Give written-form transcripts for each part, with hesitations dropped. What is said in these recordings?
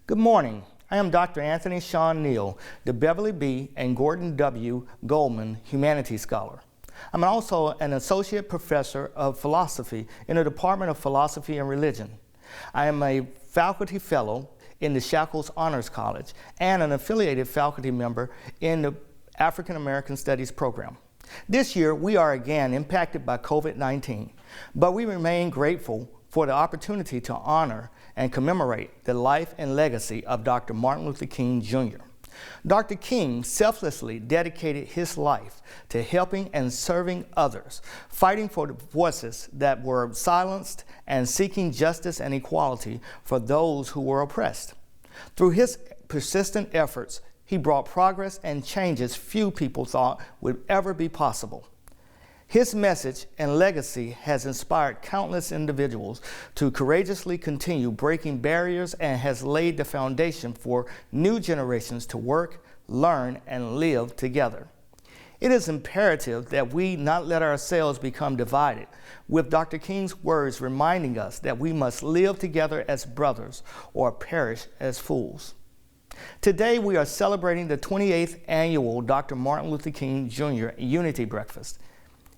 Good morning. I am Dr. Anthony Sean Neal, the Beverly B. and Gordon W. Goldman Humanities Scholar. I'm also an Associate Professor of Philosophy in the Department of Philosophy and Religion. I am a Faculty Fellow in the Shackles Honors College and an affiliated faculty member in the African American Studies program. This year, we are again impacted by COVID-19, but we remain grateful for the opportunity to honor and commemorate the life and legacy of Dr. Martin Luther King Jr. Dr. King selflessly dedicated his life to helping and serving others, fighting for the voices that were silenced and seeking justice and equality for those who were oppressed. Through his persistent efforts, he brought progress and changes few people thought would ever be possible. His message and legacy has inspired countless individuals to courageously continue breaking barriers and has laid the foundation for new generations to work, learn, and live together. It is imperative that we not let ourselves become divided, with Dr. King's words reminding us that we must live together as brothers or perish as fools. Today, we are celebrating the 28th annual Dr. Martin Luther King Jr. Unity Breakfast.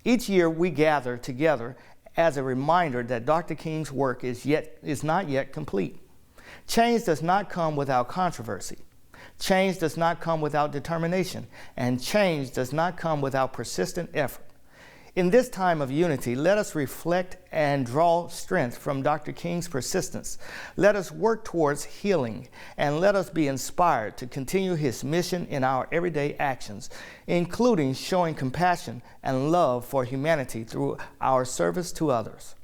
Each year, we gather together as a reminder that Dr. King's work is not yet complete. Change does not come without controversy. Change does not come without determination, and change does not come without persistent effort. In this time of unity, let us reflect and draw strength from Dr. King's persistence. Let us work towards healing, and let us be inspired to continue his mission in our everyday actions, including showing compassion and love for humanity through our service to others.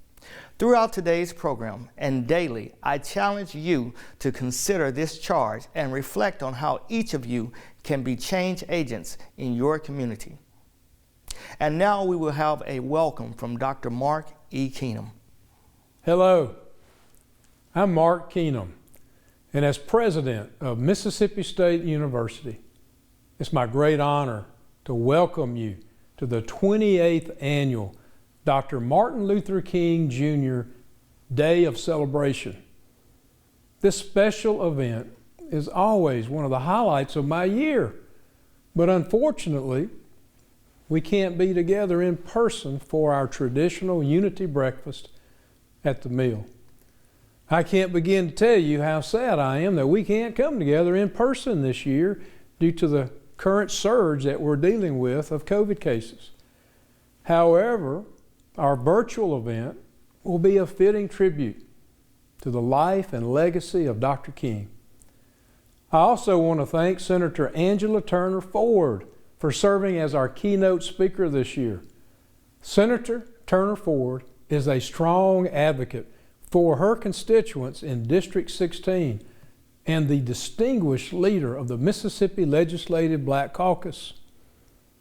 Throughout today's program and daily, I challenge you to consider this charge and reflect on how each of you can be change agents in your community. And now we will have a welcome from Dr. Mark E. Keenum. Hello, I'm Mark Keenum, and as president of Mississippi State University, it's my great honor to welcome you to the 28th annual Dr. Martin Luther King Jr. Day of Celebration. This special event is always one of the highlights of my year, but unfortunately, we can't be together in person for our traditional unity breakfast at the mill. I can't begin to tell you how sad I am that we can't come together in person this year due to the current surge that we're dealing with of COVID cases. However, our virtual event will be a fitting tribute to the life and legacy of Dr. King. I also want to thank Senator Angela Turner Ford for serving as our keynote speaker this year. Senator Turner Ford is a strong advocate for her constituents in District 16 and the distinguished leader of the Mississippi Legislative Black Caucus.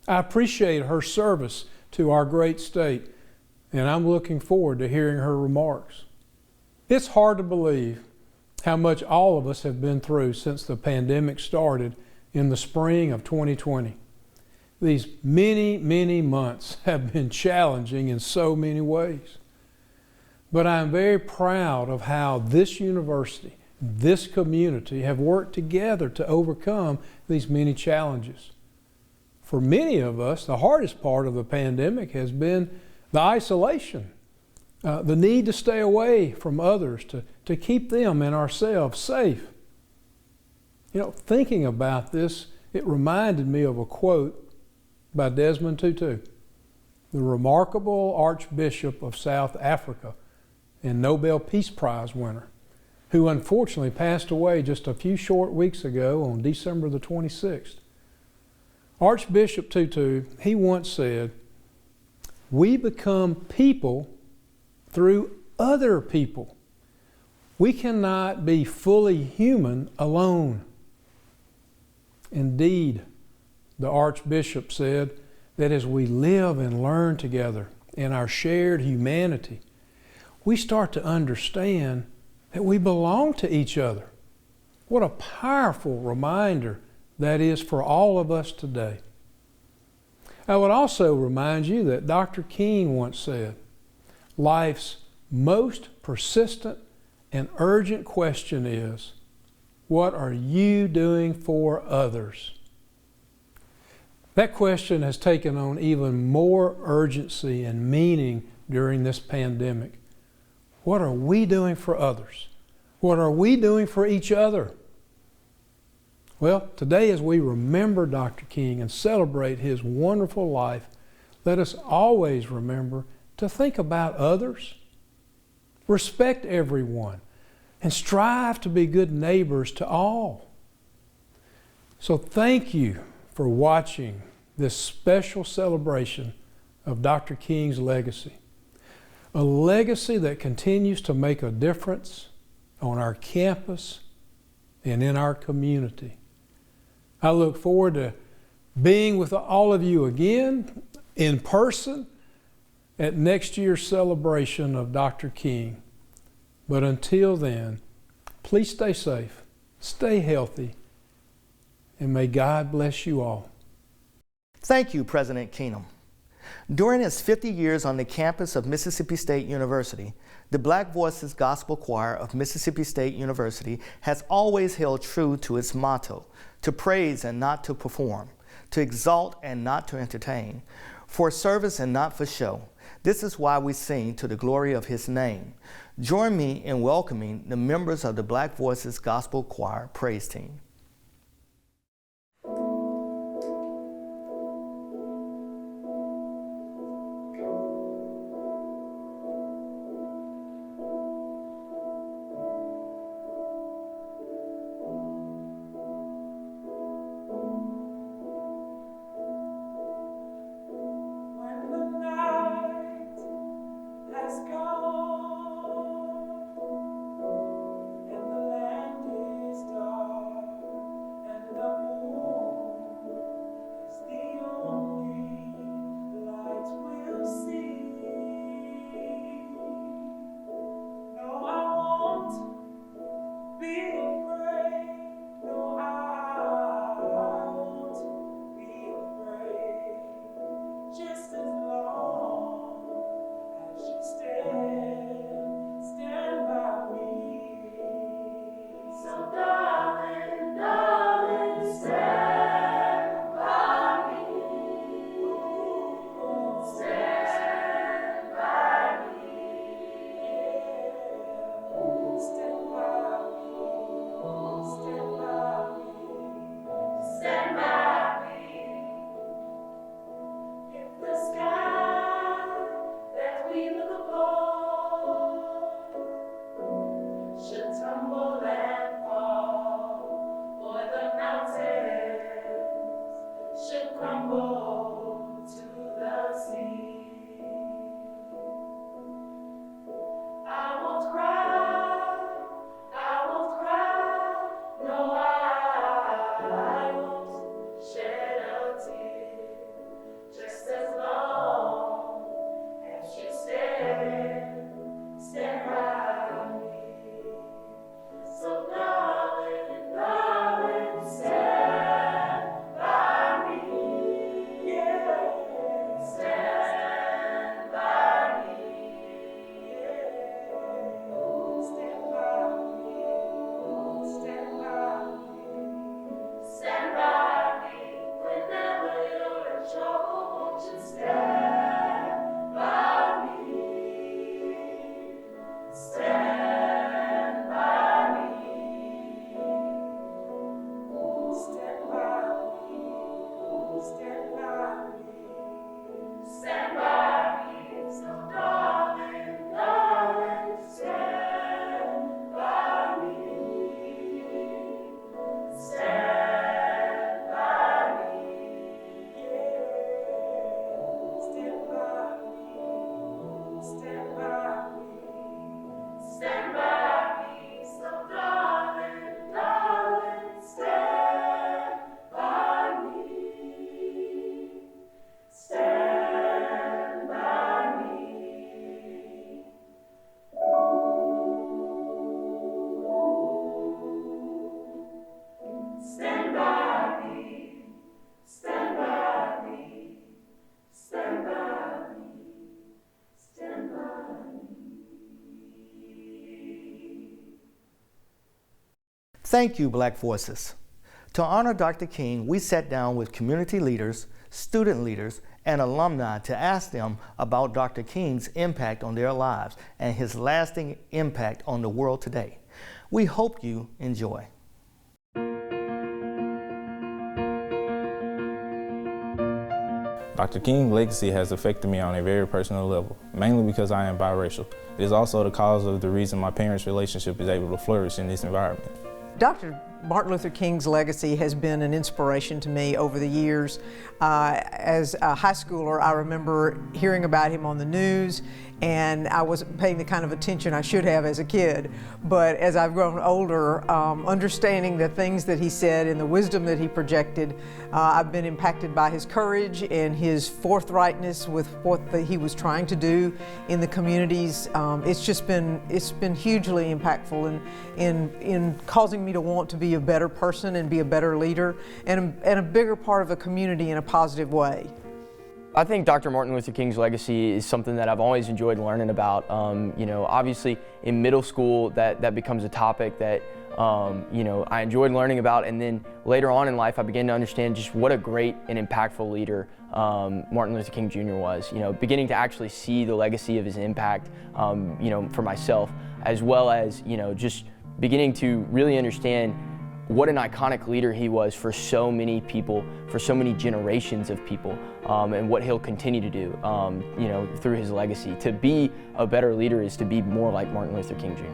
I appreciate her service to our great state, and I'm looking forward to hearing her remarks. It's hard to believe how much all of us have been through since the pandemic started in the spring of 2020. These many months have been challenging in so many ways. But I'm very proud of how this university, this community have worked together to overcome these many challenges. For many of us, the hardest part of the pandemic has been the isolation, the need to stay away from others, to keep them and ourselves safe. Thinking about this, it reminded me of a quote by Desmond Tutu, the remarkable Archbishop of South Africa and Nobel Peace Prize winner, who unfortunately passed away just a few short weeks ago on December the 26th. Archbishop Tutu, he once said, "We become people through other people. We cannot be fully human alone." Indeed, the Archbishop said that as we live and learn together in our shared humanity, we start to understand that we belong to each other. What a powerful reminder that is for all of us today. I would also remind you that Dr. King once said, "Life's most persistent and urgent question is, What are you doing for others? That question has taken on even more urgency and meaning during this pandemic. What are we doing for others? What are we doing for each other? Well, today as we remember Dr. King and celebrate his wonderful life, let us always remember to think about others, respect everyone, and strive to be good neighbors to all. So thank you for watching this special celebration of Dr. King's legacy. A legacy that continues to make a difference on our campus and in our community. I look forward to being with all of you again in person at next year's celebration of Dr. King. But until then, please stay safe, stay healthy, and may God bless you all. Thank you, President Keenum. During his 50 years on the campus of Mississippi State University, the Black Voices Gospel Choir of Mississippi State University has always held true to its motto, to praise and not to perform, to exalt and not to entertain, for service and not for show. This is why we sing to the glory of his name. Join me in welcoming the members of the Black Voices Gospel Choir praise team. Just as long as you stay. Thank you, Black Voices. To honor Dr. King, we sat down with community leaders, student leaders, and alumni to ask them about Dr. King's impact on their lives and his lasting impact on the world today. We hope you enjoy. Dr. King's legacy has affected me on a very personal level, mainly because I am biracial. It is also the cause of the reason my parents' relationship is able to flourish in this environment. Dr. Martin Luther King's legacy has been an inspiration to me over the years. As a high schooler, I remember hearing about him on the news, and I wasn't paying the kind of attention I should have as a kid. But as I've grown older, understanding the things that he said and the wisdom that he projected, I've been impacted by his courage and his forthrightness with what he was trying to do in the communities. It's been hugely impactful in causing me to want to be a better person and be a better leader and a bigger part of a community in a positive way. I think Dr. Martin Luther King's legacy is something that I've always enjoyed learning about. Obviously in middle school that becomes a topic that I enjoyed learning about, and then later on in life I began to understand just what a great and impactful leader Martin Luther King Jr. was. Beginning to actually see the legacy of his impact, for myself, as well as just beginning to really understand what an iconic leader he was for so many people, for so many generations of people, and what he'll continue to do, through his legacy. To be a better leader is to be more like Martin Luther King Jr.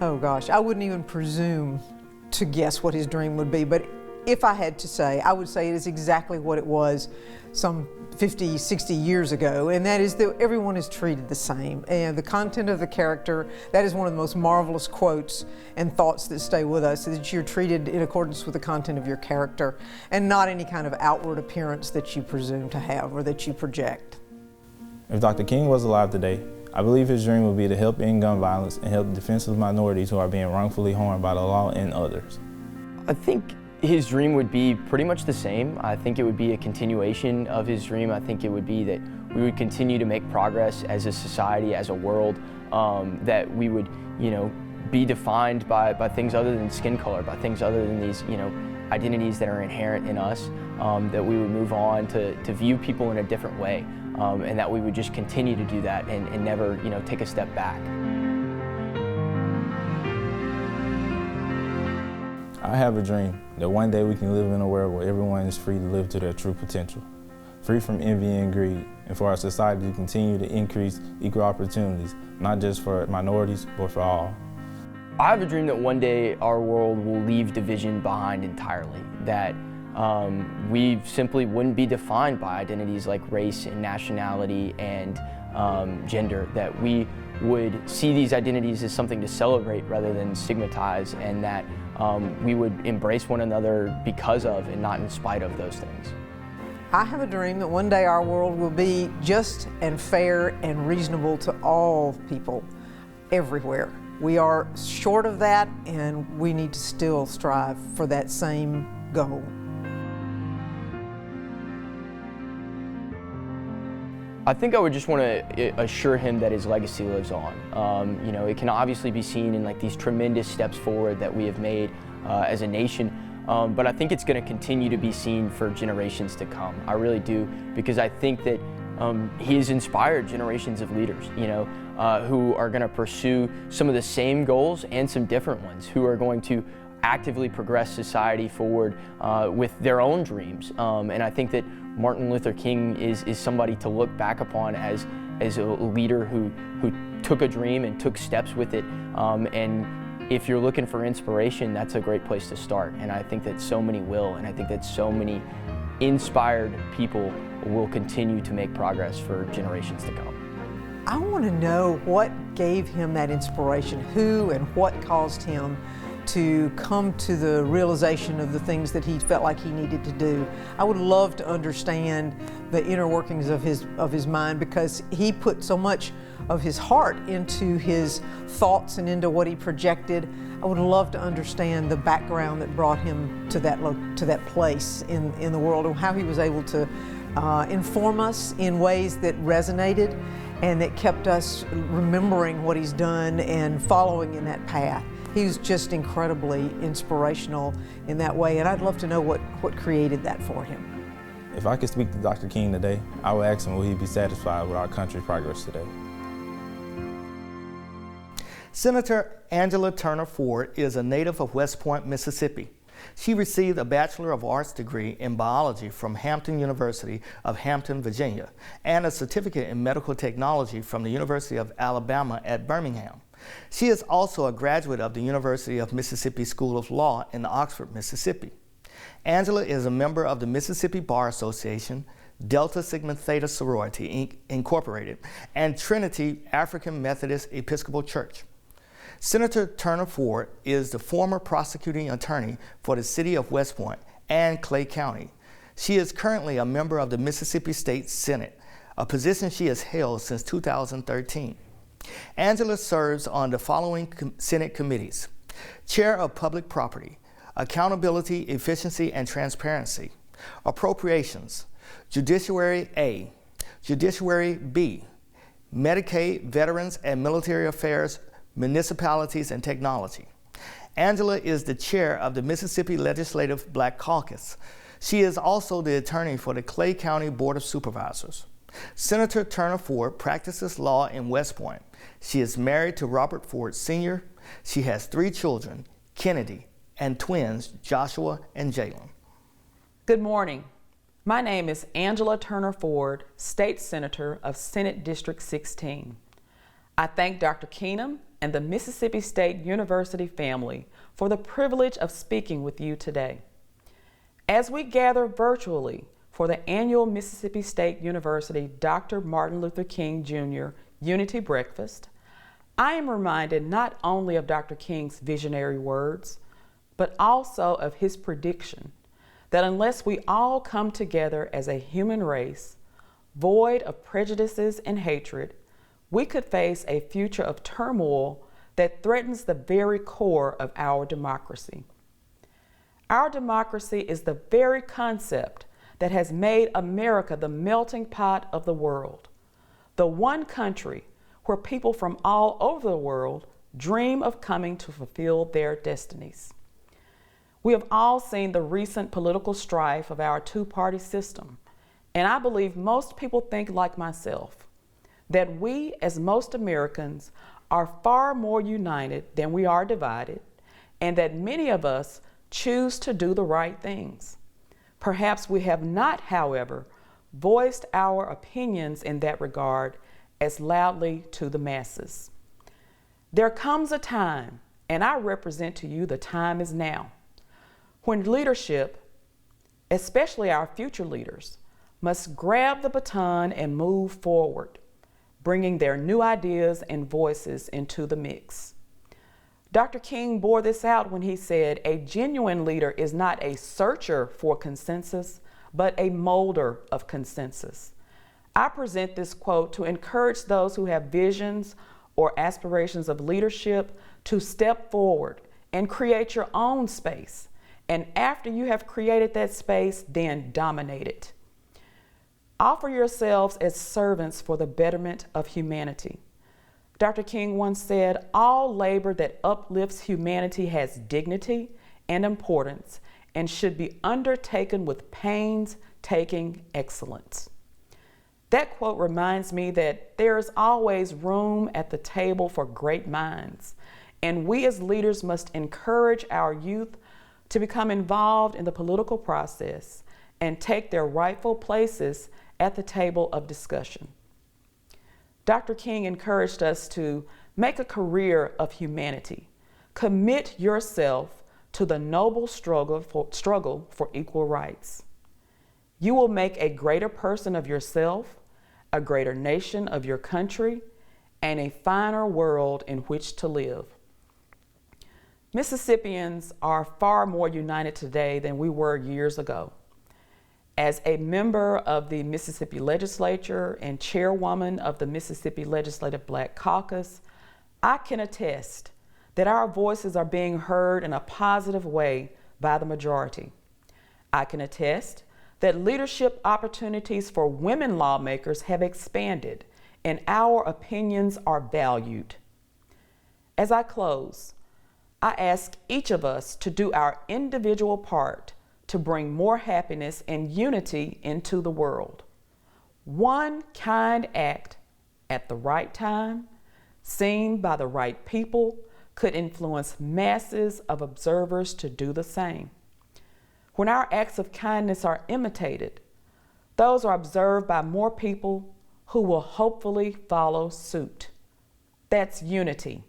Oh gosh, I wouldn't even presume to guess what his dream would be, but if I had to say, I would say it is exactly what it was some 50, 60 years ago, and that is that everyone is treated the same. And the content of the character, that is one of the most marvelous quotes and thoughts that stay with us, is that you're treated in accordance with the content of your character and not any kind of outward appearance that you presume to have or that you project. If Dr. King was alive today, I believe his dream would be to help end gun violence and help defenseless minorities who are being wrongfully harmed by the law and others. I think his dream would be pretty much the same. I think it would be a continuation of his dream. I think it would be that we would continue to make progress as a society, as a world, that we would, be defined by things other than skin color, by things other than these, identities that are inherent in us, that we would move on to view people in a different way, and that we would just continue to do that and never, take a step back. I have a dream that one day we can live in a world where everyone is free to live to their true potential, free from envy and greed, and for our society to continue to increase equal opportunities, not just for minorities, but for all. I have a dream that one day our world will leave division behind entirely, that we simply wouldn't be defined by identities like race and nationality and gender, that we would see these identities as something to celebrate rather than stigmatize, and that we would embrace one another because of and not in spite of those things. I have a dream that one day our world will be just and fair and reasonable to all people everywhere. We are short of that, and we need to still strive for that same goal. I think I would just want to assure him that his legacy lives on. It can obviously be seen in these tremendous steps forward that we have made as a nation, but I think it's going to continue to be seen for generations to come. I really do, because I think that he has inspired generations of leaders, who are going to pursue some of the same goals and some different ones, who are going to actively progress society forward with their own dreams. And I think that Martin Luther King is somebody to look back upon as a leader who took a dream and took steps with it. And if you're looking for inspiration, that's a great place to start. And I think that so many will, and I think that so many inspired people will continue to make progress for generations to come. I want to know what gave him that inspiration, who and what caused him to come to the realization of the things that he felt like he needed to do. I would love to understand the inner workings of his mind, because he put so much of his heart into his thoughts and into what he projected. I would love to understand the background that brought him to that place in the world, and how he was able to inform us in ways that resonated and that kept us remembering what he's done and following in that path. He was just incredibly inspirational in that way, and I'd love to know what created that for him. If I could speak to Dr. King today, I would ask him will he be satisfied with our country's progress today. Senator Angela Turner Ford is a native of West Point, Mississippi. She received a Bachelor of Arts degree in biology from Hampton University of Hampton, Virginia, and a certificate in medical technology from the University of Alabama at Birmingham. She is also a graduate of the University of Mississippi School of Law in Oxford, Mississippi. Angela is a member of the Mississippi Bar Association, Delta Sigma Theta Sorority, Inc., Incorporated, and Trinity African Methodist Episcopal Church. Senator Turner Ford is the former prosecuting attorney for the city of West Point and Clay County. She is currently a member of the Mississippi State Senate, a position she has held since 2013. Angela serves on the following Senate committees: Chair of Public Property, Accountability, Efficiency, and Transparency, Appropriations, Judiciary A, Judiciary B, Medicaid, Veterans and Military Affairs, Municipalities and Technology. Angela is the chair of the Mississippi Legislative Black Caucus. She is also the attorney for the Clay County Board of Supervisors. Senator Turner Ford practices law in West Point. She is married to Robert Ford Sr. She has 3 children, Kennedy, and twins, Joshua and Jalen. Good morning. My name is Angela Turner Ford, State Senator of Senate District 16. I thank Dr. Keenum and the Mississippi State University family for the privilege of speaking with you today. As we gather virtually for the annual Mississippi State University Dr. Martin Luther King Jr. Unity Breakfast, I am reminded not only of Dr. King's visionary words, but also of his prediction that unless we all come together as a human race, void of prejudices and hatred, we could face a future of turmoil that threatens the very core of our democracy. Our democracy is the very concept that has made America the melting pot of the world, the one country where people from all over the world dream of coming to fulfill their destinies. We have all seen the recent political strife of our two-party system, and I believe most people think like myself, that we, as most Americans, are far more united than we are divided, and that many of us choose to do the right things. Perhaps we have not, however, voiced our opinions in that regard as loudly to the masses. There comes a time, and I represent to you the time is now, when leadership, especially our future leaders, must grab the baton and move forward, bringing their new ideas and voices into the mix. Dr. King bore this out when he said, "A genuine leader is not a searcher for consensus, but a molder of consensus." I present this quote to encourage those who have visions or aspirations of leadership to step forward and create your own space. And after you have created that space, then dominate it. Offer yourselves as servants for the betterment of humanity. Dr. King once said, "All labor that uplifts humanity has dignity and importance and should be undertaken with painstaking excellence." That quote reminds me that there is always room at the table for great minds, and we as leaders must encourage our youth to become involved in the political process and take their rightful places at the table of discussion. Dr. King encouraged us to make a career of humanity. Commit yourself to the noble struggle for equal rights. You will make a greater person of yourself, a greater nation of your country, and a finer world in which to live. Mississippians are far more united today than we were years ago. As a member of the Mississippi Legislature and chairwoman of the Mississippi Legislative Black Caucus, I can attest that our voices are being heard in a positive way by the majority. I can attest that leadership opportunities for women lawmakers have expanded and our opinions are valued. As I close, I ask each of us to do our individual part to bring more happiness and unity into the world. One kind act at the right time, seen by the right people, could influence masses of observers to do the same. When our acts of kindness are imitated, those are observed by more people who will hopefully follow suit. That's unity.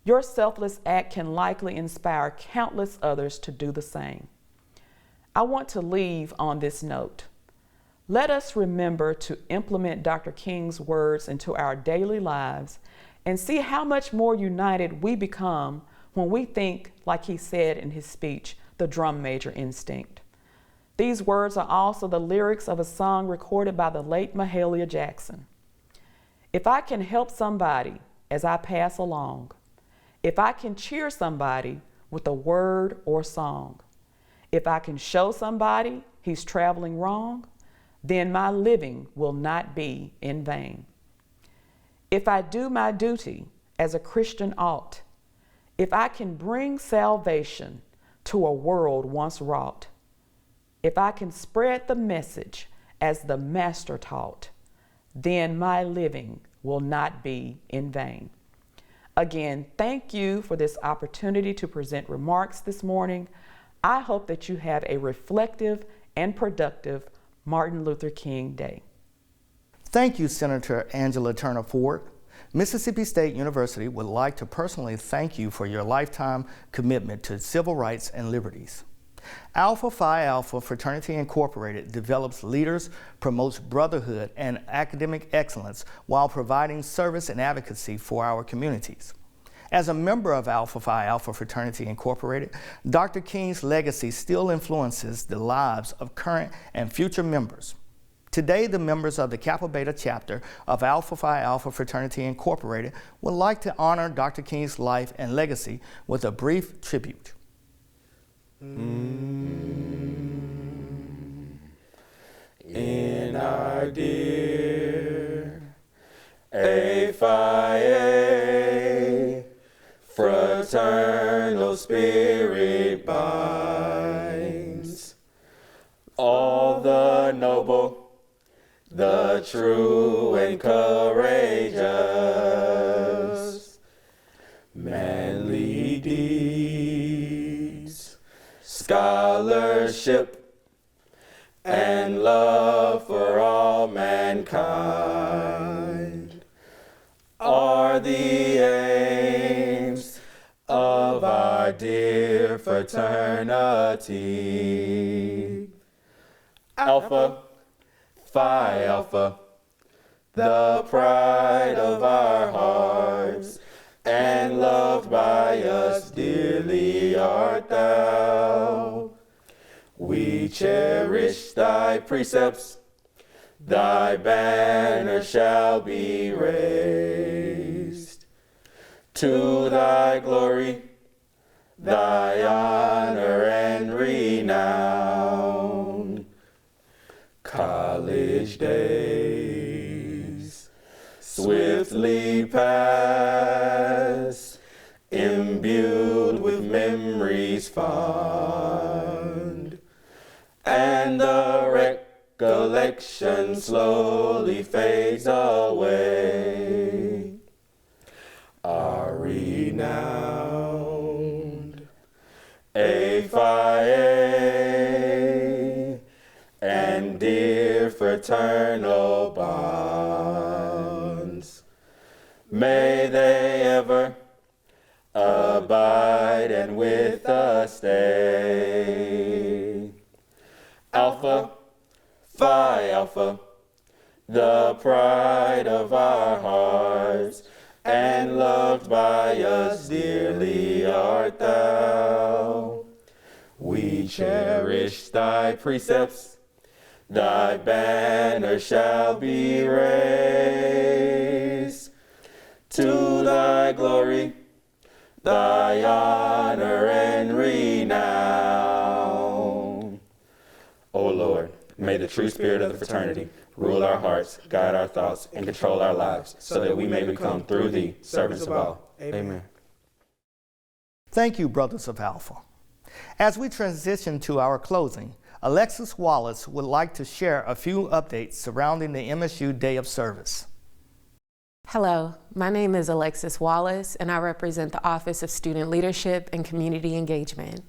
Your selfless act can likely inspire countless others to do the same. I want to leave on this note. Let us remember to implement Dr. King's words into our daily lives and see how much more united we become when we think, like he said in his speech, the drum major instinct. These words are also the lyrics of a song recorded by the late Mahalia Jackson. If I can help somebody as I pass along, if I can cheer somebody with a word or song, if I can show somebody he's traveling wrong, then my living will not be in vain. If I do my duty as a Christian ought, if I can bring salvation to a world once wrought, if I can spread the message as the Master taught, then my living will not be in vain. Again, thank you for this opportunity to present remarks this morning. I hope that you have a reflective and productive Martin Luther King Day. Thank you, Senator Angela Turner Ford. Mississippi State University would like to personally thank you for your lifetime commitment to civil rights and liberties. Alpha Phi Alpha Fraternity Incorporated develops leaders, promotes brotherhood and academic excellence while providing service and advocacy for our communities. As a member of Alpha Phi Alpha Fraternity Incorporated, Dr. King's legacy still influences the lives of current and future members. Today, the members of the Kappa Beta chapter of Alpha Phi Alpha Fraternity Incorporated would like to honor Dr. King's life and legacy with a brief tribute. In our dear A Phi A fraternal spirit binds all the noble, the true and courageous, manly deeds, scholarship, and love for all mankind are the aims of our dear fraternity. Alpha Phi Alpha, the pride of our hearts, and loved by us dearly art thou. We cherish thy precepts, thy banner shall be raised. To thy glory, thy honor and renown. College days swiftly pass, imbued with memories fond, and the recollection slowly fades away. Our renowned A Phi A and dear fraternal bonds, may they ever abide and with us stay. Alpha Phi Alpha, the pride of our hearts, and loved by us dearly art thou. We cherish thy precepts, thy banner shall be raised. To thy glory, thy honor and renown. O Lord, may the true spirit of the fraternity Rule our hearts, guide our thoughts, and control our lives, so that we may become, through thee, servants of all. Amen. Thank you, Brothers of Alpha. As we transition to our closing, Alexis Wallace would like to share a few updates surrounding the MSU Day of Service. Hello, my name is Alexis Wallace, and I represent the Office of Student Leadership and Community Engagement.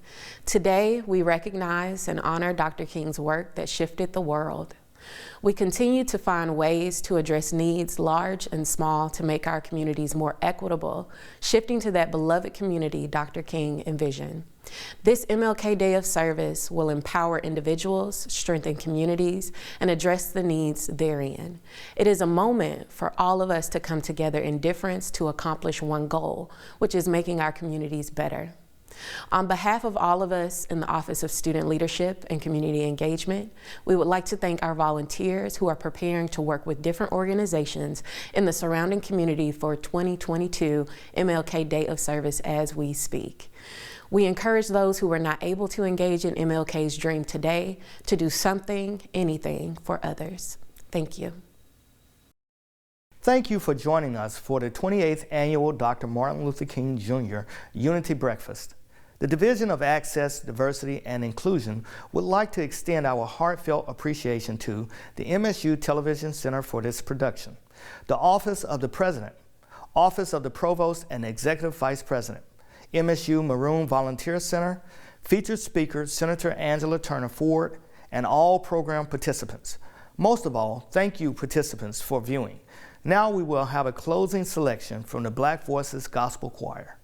Today, we recognize and honor Dr. King's work that shifted the world. We continue to find ways to address needs large and small to make our communities more equitable, shifting to that beloved community Dr. King envisioned. This MLK Day of Service will empower individuals, strengthen communities, and address the needs therein. It is a moment for all of us to come together in difference to accomplish one goal, which is making our communities better. On behalf of all of us in the Office of Student Leadership and Community Engagement, we would like to thank our volunteers who are preparing to work with different organizations in the surrounding community for 2022 MLK Day of Service as we speak. We encourage those who are not able to engage in MLK's dream today to do something, anything for others. Thank you. Thank you for joining us for the 28th Annual Dr. Martin Luther King Jr. Unity Breakfast. The Division of Access, Diversity, and Inclusion would like to extend our heartfelt appreciation to the MSU Television Center for this production, the Office of the President, Office of the Provost and Executive Vice President, MSU Maroon Volunteer Center, featured speaker Senator Angela Turner Ford, and all program participants. Most of all, thank you participants for viewing. Now we will have a closing selection from the Black Voices Gospel Choir.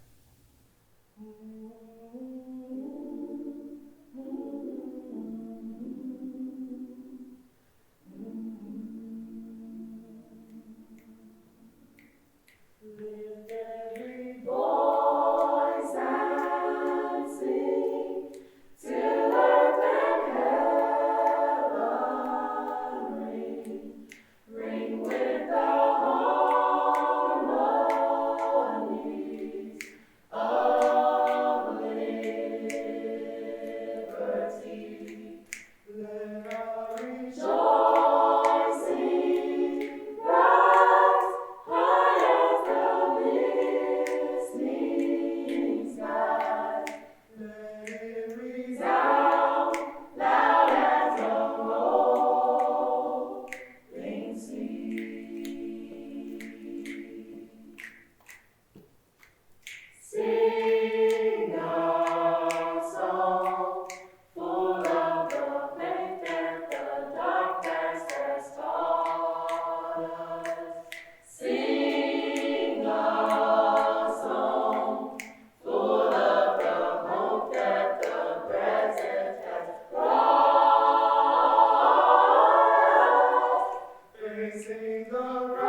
Sing the